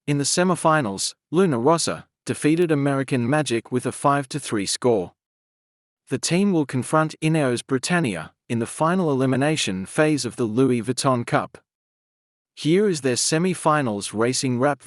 In the semifinals, Rossa defeated American Magic with a 5-3 score. The team will confront Ineos Britannia in the final elimination phase of the Louis Vuitton Cup. Here is their semi-finals racing wrap.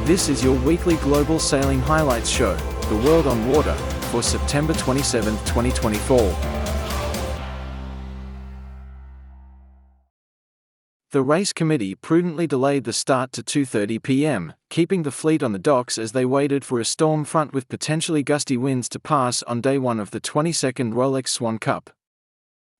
This is your weekly global sailing highlights show, The World on Water, for September 27, 2024. The race committee prudently delayed the start to 2:30 p.m., keeping the fleet on the docks as they waited for a storm front with potentially gusty winds to pass on day one of the 22nd Rolex Swan Cup.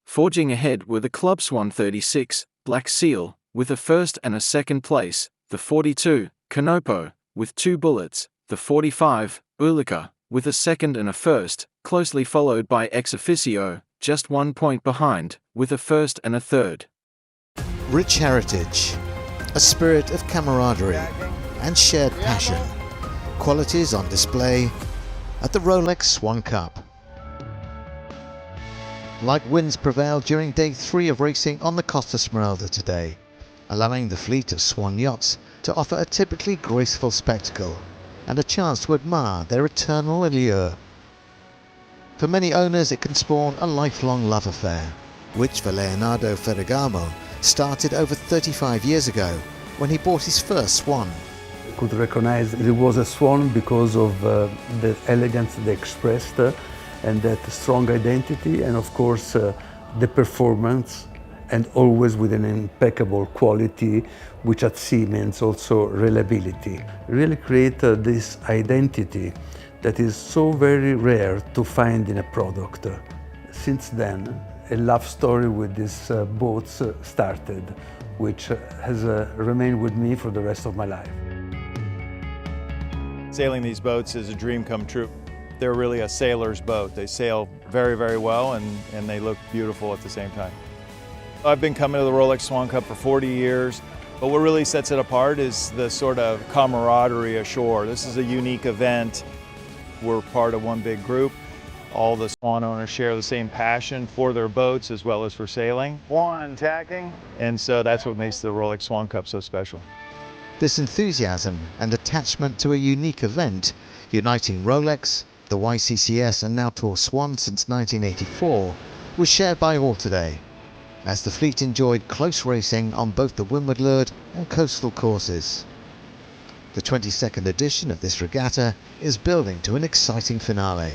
Forging ahead were the Club Swan 36, Black Seal, with a first and a second place, the 42, Canopo, with 2 bullets, the 45, Ulika, with a second and a first, closely followed by Ex Officio, just 1 point behind, with a first and a third. Rich heritage, a spirit of camaraderie and shared passion, qualities on display at the Rolex Swan Cup. Light winds prevailed during day 3 of racing on the Costa Smeralda today, allowing the fleet of Swan yachts to offer a typically graceful spectacle and a chance to admire their eternal allure. For many owners it can spawn a lifelong love affair, which for Leonardo Ferragamo started over 35 years ago when he bought his first Swan. I could recognize it was a Swan because of the elegance they expressed and that strong identity, and of course the performance, and always with an impeccable quality, which at sea means also reliability. Really create this identity that is so very rare to find in a product. Since then, a love story with these boats started, which has remained with me for the rest of my life. Sailing these boats is a dream come true. They're really a sailor's boat. They sail very, very well, and they look beautiful at the same time. I've been coming to the Rolex Swan Cup for 40 years, but what really sets it apart is the sort of camaraderie ashore. This is a unique event. We're part of one big group. All the Swan owners share the same passion for their boats as well as for sailing. Swan tacking. And so that's what makes the Rolex Swan Cup so special. This enthusiasm and attachment to a unique event, uniting Rolex, the YCCS and now Tour Swan since 1984, was shared by all today, as the fleet enjoyed close racing on both the Windward Lured and coastal courses. The 22nd edition of this regatta is building to an exciting finale.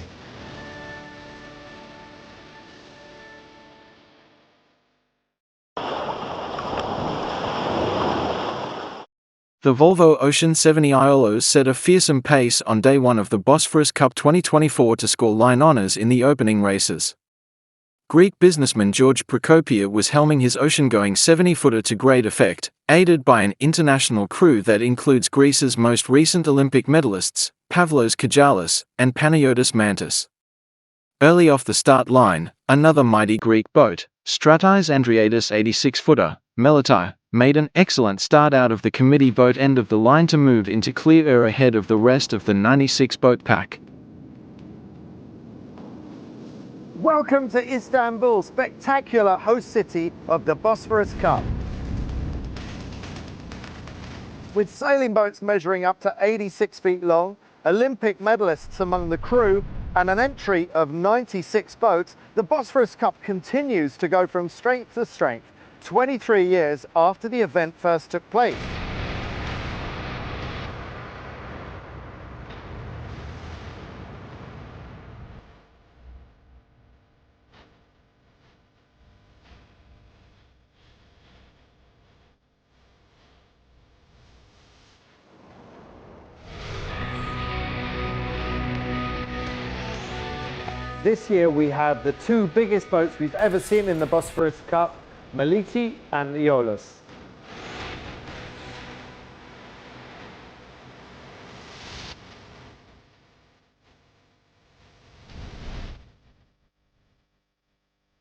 The Volvo Ocean 70 Iolos set a fearsome pace on day 1 of the Bosphorus Cup 2024 to score line honours in the opening races. Greek businessman George Prokopia was helming his ocean-going 70-footer to great effect, aided by an international crew that includes Greece's most recent Olympic medalists, Pavlos Kajalis and Panayotis Mantis. Early off the start line, another mighty Greek boat, Stratis Andriadis 86-footer, Meliti, made an excellent start out of the committee boat end of the line to move into clear air ahead of the rest of the 96-boat pack. Welcome to Istanbul, spectacular host city of the Bosphorus Cup. With sailing boats measuring up to 86 feet long, Olympic medalists among the crew, and an entry of 96 boats, the Bosphorus Cup continues to go from strength to strength, 23 years after the event first took place. This year we have the 2 biggest boats we've ever seen in the Bosphorus Cup, Meliti and Iolos.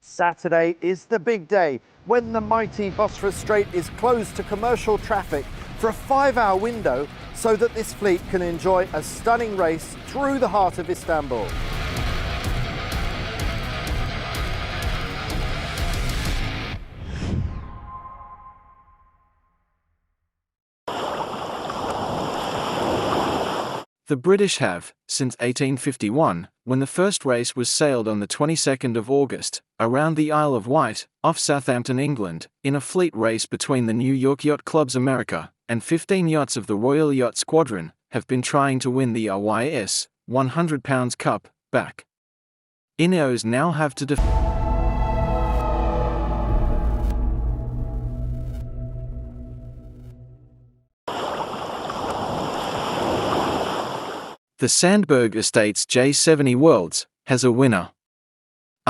Saturday is the big day when the mighty Bosphorus Strait is closed to commercial traffic for a 5-hour window so that this fleet can enjoy a stunning race through the heart of Istanbul. The British have, since 1851, when the first race was sailed on the 22nd of August, around the Isle of Wight, off Southampton, England, in a fleet race between the New York Yacht Club's America and 15 yachts of the Royal Yacht Squadron, have been trying to win the RYS £100 Cup back. Ineos now have to defend. The Sandberg Estates J70 Worlds has a winner.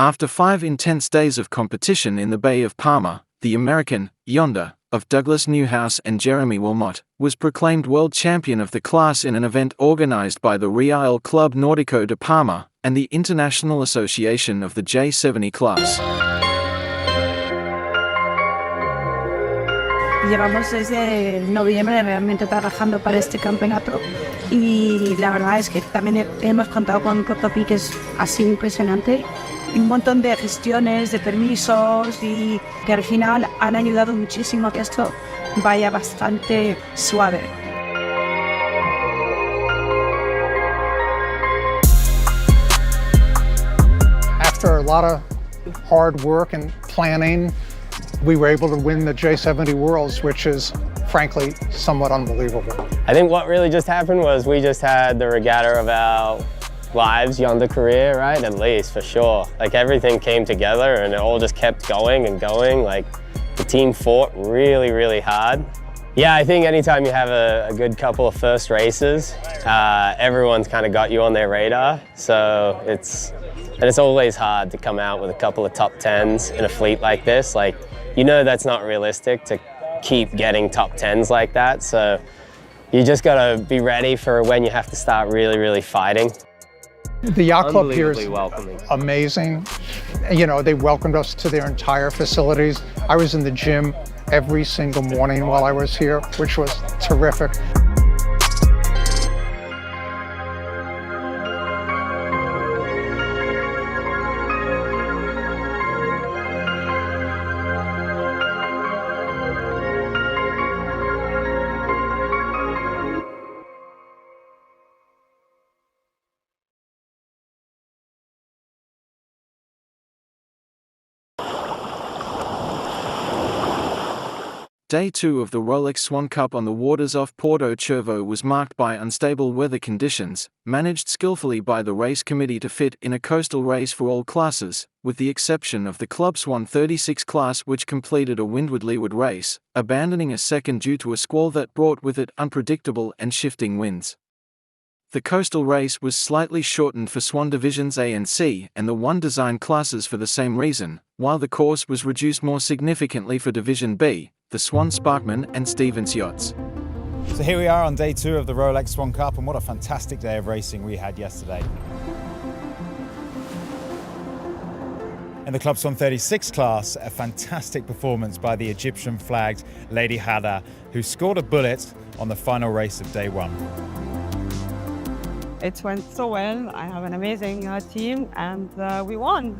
After 5 intense days of competition in the Bay of Palma, the American, Yonder, of Douglas Newhouse and Jeremy Wilmot, was proclaimed world champion of the class in an event organized by the Real Club Nordico de Palma and the International Association of the J70 class. Llevamos desde noviembre realmente trabajando para este campeonato y la verdad es que también hemos contado con un Cotopi que es así impresionante. Un montón de gestiones, de permisos y que al final han ayudado muchísimo a que esto vaya bastante suave. After a lot of hard work and planning, we were able to win the J70 Worlds, which is frankly somewhat unbelievable. I think what really just happened was we just had the regatta of our lives, Yonder career, right? At least, for sure. Like everything came together and it all just kept going and going. Like the team fought really, really hard. Yeah, I think anytime you have a good couple of first races, everyone's kind of got you on their radar. So it's always hard to come out with a couple of top 10s in a fleet like this. Like, you know that's not realistic to keep getting top 10s like that. So you just gotta be ready for when you have to start really, really fighting. The yacht club here is welcoming. amazing. You know, they welcomed us to their entire facilities. I was in the gym every single morning while I was here, which was terrific. Day 2 of the Rolex Swan Cup on the waters off Porto Cervo was marked by unstable weather conditions, managed skillfully by the race committee to fit in a coastal race for all classes, with the exception of the Club Swan 36 class, which completed a windward-leeward race, abandoning a second due to a squall that brought with it unpredictable and shifting winds. The coastal race was slightly shortened for Swan Divisions A and C and the one design classes for the same reason, while the course was reduced more significantly for Division B, the Swan Sparkman and Stevens yachts. So here we are on day 2 of the Rolex Swan Cup, and what a fantastic day of racing we had yesterday. In the Club Swan 36 class, a fantastic performance by the Egyptian-flagged Lady Hada, who scored a bullet on the final race of day 1. It went so well. I have an amazing team and we won.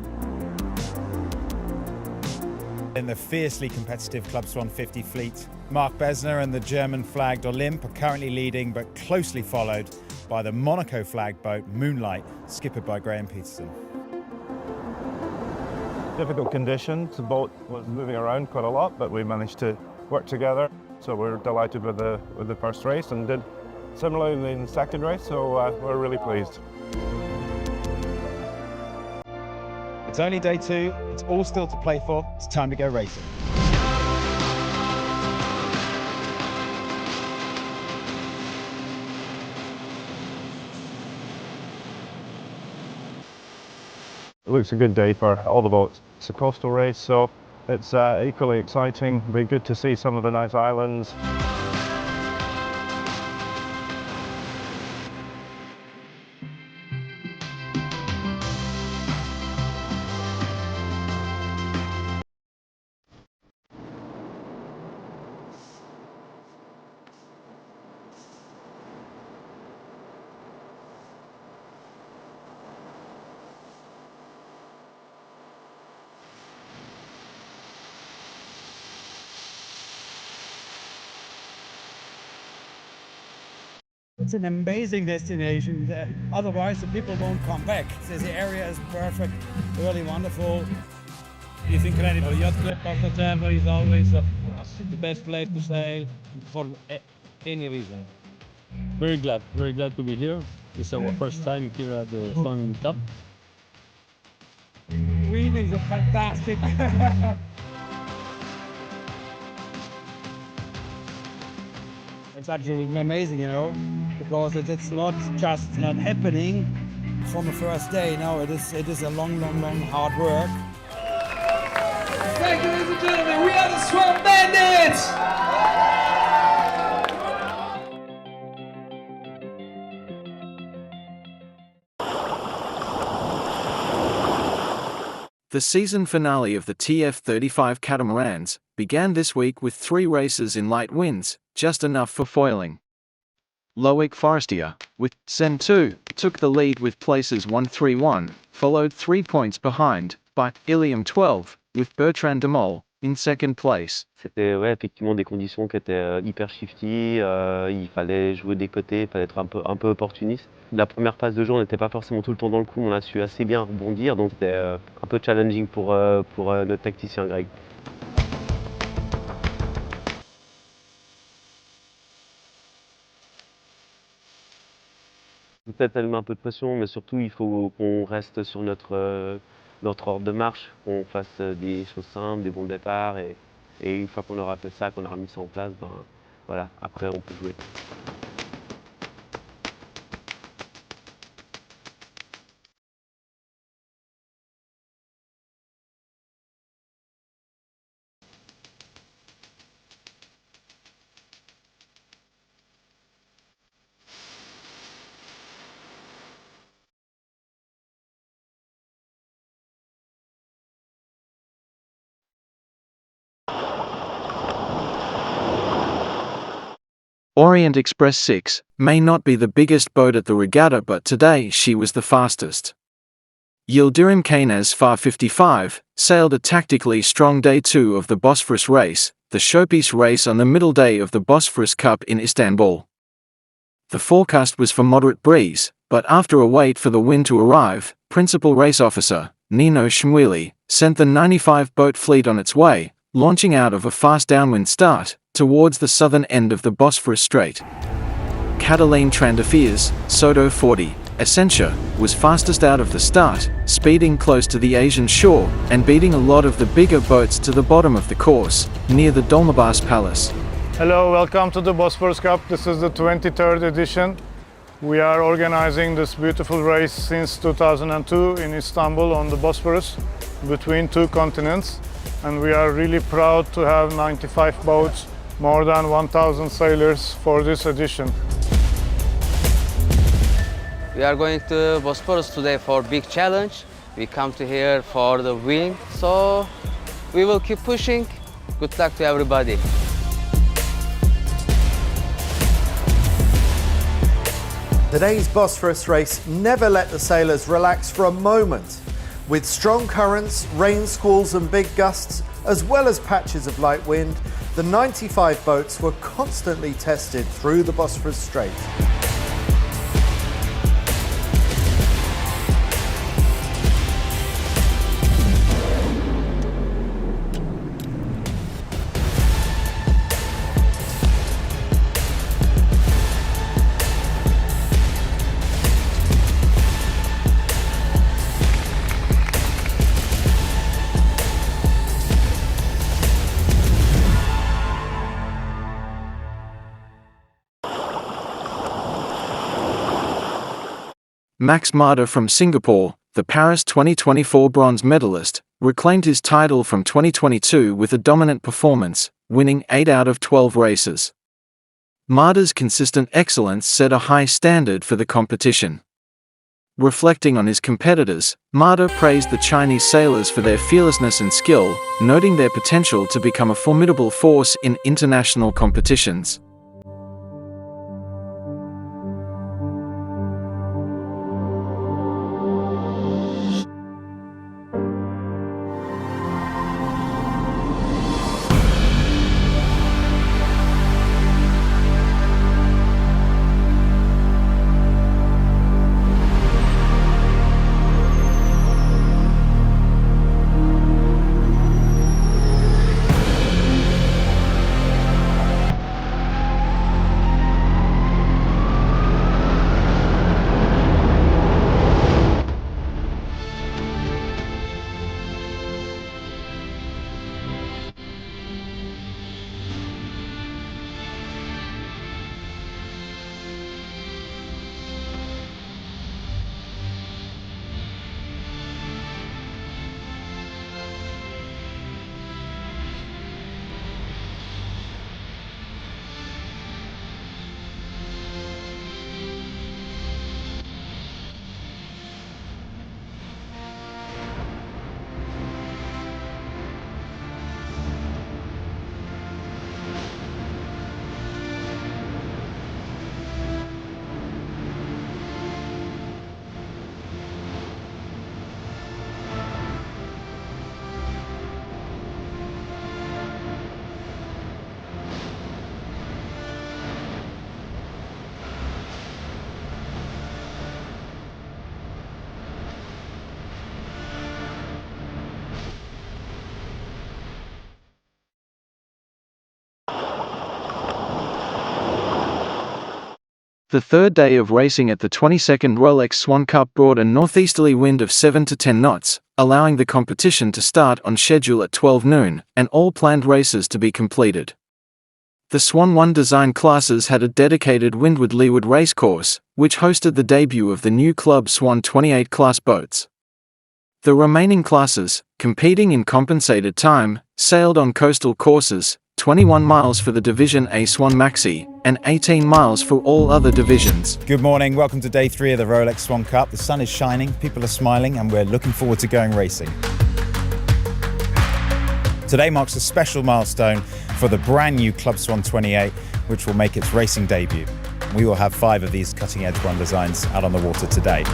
In the fiercely competitive Club Swan 50 fleet, Mark Besner and the German-flagged Olymp are currently leading, but closely followed by the Monaco-flagged boat Moonlight, skippered by Graham Peterson. Difficult conditions, the boat was moving around quite a lot, but we managed to work together. So we're delighted with the first race and did similarly in the second race, so we're really pleased. It's only day 2, it's all still to play for, it's time to go racing. It looks a good day for all the boats. It's a coastal race, so it's equally exciting. It'll be good to see some of the nice islands. It's an amazing destination. Otherwise, the people won't come back. The area is perfect, really wonderful. It's incredible. Yacht Club Bosphorus is always the best place to sail for any reason. Very glad to be here. It's our first time here at the Swan Cup. Really is fantastic. It's actually amazing, you know, because it's not just not happening. from the first day. No, it is a long hard work. Thank you, ladies and gentlemen. We are the Swan Bandits. The season finale of the TF35 catamarans began this week with 3 races in light winds, just enough for foiling. Loic Forestier, with Sen 2, took the lead with places 1-3-1, followed 3 points behind by Ilium 12, with Bertrand de Mol in second place. C'était effectivement des conditions qui étaient hyper shifty, il fallait jouer des côtés, il fallait être un peu opportuniste. La première phase de jeu, on n'était pas forcément tout le temps dans le coup, on a su assez bien rebondir, donc c'était un peu challenging pour notre tacticien Greg. Peut-être elle met un peu de pression, mais surtout il faut qu'on reste sur notre ordre de marche, qu'on fasse des choses simples, des bons départs, et une fois qu'on aura fait ça, qu'on aura mis ça en place, ben voilà, après on peut jouer. Orient Express 6 may not be the biggest boat at the regatta, but today she was the fastest. Yildirim Kaynes Far 55 sailed a tactically strong day 2 of the Bosphorus race, the showpiece race on the middle day of the Bosphorus Cup in Istanbul. The forecast was for moderate breeze, but after a wait for the wind to arrive, Principal Race Officer Nino Schmueli sent the 95 boat fleet on its way, launching out of a fast downwind start towards the southern end of the Bosphorus Strait. Cataline Trandafirs, Soto 40, Essentia, was fastest out of the start, speeding close to the Asian shore and beating a lot of the bigger boats to the bottom of the course, near the Dolmabahce Palace. Hello, welcome to the Bosphorus Cup. This is the 23rd edition. We are organizing this beautiful race since 2002 in Istanbul on the Bosphorus, between 2 continents. And we are really proud to have 95 boats, more than 1,000 sailors for this edition. We are going to Bosphorus today for big challenge. We come to here for the win, so we will keep pushing. Good luck to everybody. Today's Bosphorus race never let the sailors relax for a moment. With strong currents, rain squalls and big gusts, as well as patches of light wind, the 95 boats were constantly tested through the Bosphorus Strait. Max Marder from Singapore, the Paris 2024 bronze medalist, reclaimed his title from 2022 with a dominant performance, winning 8 out of 12 races. Marder's consistent excellence set a high standard for the competition. Reflecting on his competitors, Marder praised the Chinese sailors for their fearlessness and skill, noting their potential to become a formidable force in international competitions. The third day of racing at the 22nd Rolex Swan Cup brought a northeasterly wind of 7 to 10 knots, allowing the competition to start on schedule at 12 noon, and all planned races to be completed. The Swan 1 design classes had a dedicated windward-leeward racecourse, which hosted the debut of the new Club Swan 28 class boats. The remaining classes, competing in compensated time, sailed on coastal courses, 21 miles for the Division A Swan Maxi, and 18 miles for all other divisions. Good morning, welcome to day 3 of the Rolex Swan Cup. The sun is shining, people are smiling, and we're looking forward to going racing. Today marks a special milestone for the brand new Club Swan 28, which will make its racing debut. We will have 5 of these cutting-edge one designs out on the water today.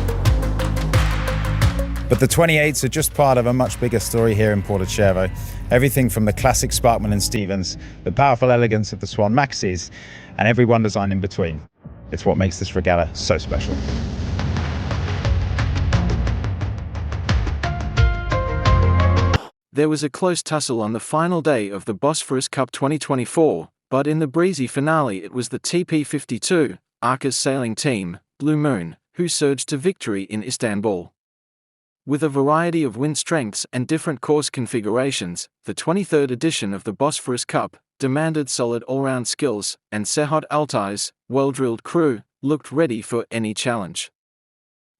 But the 28s are just part of a much bigger story here in Porto. Everything from the classic Sparkman and Stevens, the powerful elegance of the Swan Maxis, and every one design in between. It's what makes this regatta so special. There was a close tussle on the final day of the Bosphorus Cup 2024, but in the breezy finale it was the TP52, Arca's sailing team, Blue Moon, who surged to victory in Istanbul. With a variety of wind strengths and different course configurations, the 23rd edition of the Bosphorus Cup demanded solid all-round skills, and Sept Altai's well-drilled crew looked ready for any challenge.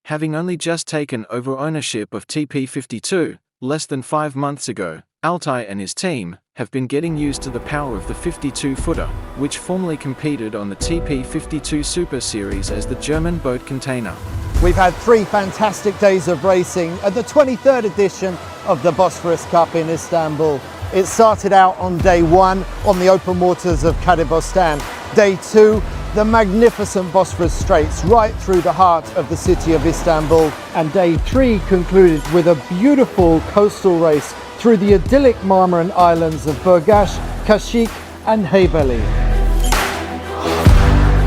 Having only just taken over ownership of TP52, less than 5 months ago, Altai and his team have been getting used to the power of the 52-footer, which formerly competed on the TP52 Super Series as the German boat container. We've had 3 fantastic days of racing at the 23rd edition of the Bosphorus Cup in Istanbul. It started out on day 1 on the open waters of Kadibostan. Day 2, the magnificent Bosphorus Straits right through the heart of the city of Istanbul. And day 3 concluded with a beautiful coastal race through the idyllic Marmaran islands of Burgash, Kashik and Heybeli.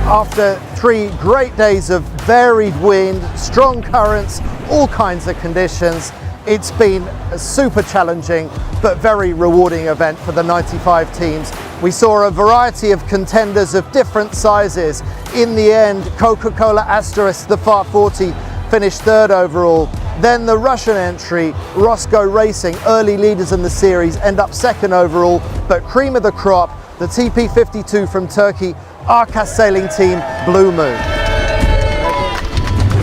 After 3 great days of varied wind, strong currents, all kinds of conditions, it's been a super challenging but very rewarding event for the 95 teams. We saw a variety of contenders of different sizes. In the end, Coca-Cola Asterisk, the FAR 40, finished 3rd overall. Then the Russian entry, Roscoe Racing, early leaders in the series, end up 2nd overall, but cream of the crop, the TP52 from Turkey, Arca sailing team, Blue Moon.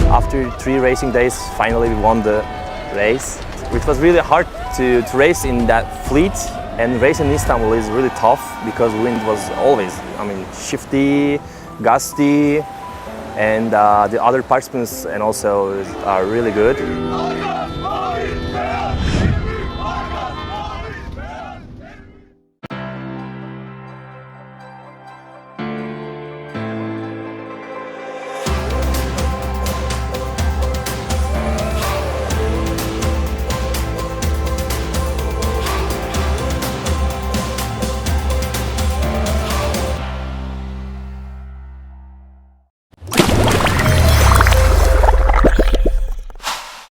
After 3 racing days, finally we won the race. It was really hard to race in that fleet, and racing in Istanbul is really tough because wind was always, shifty, gusty, and the other participants and also are really good.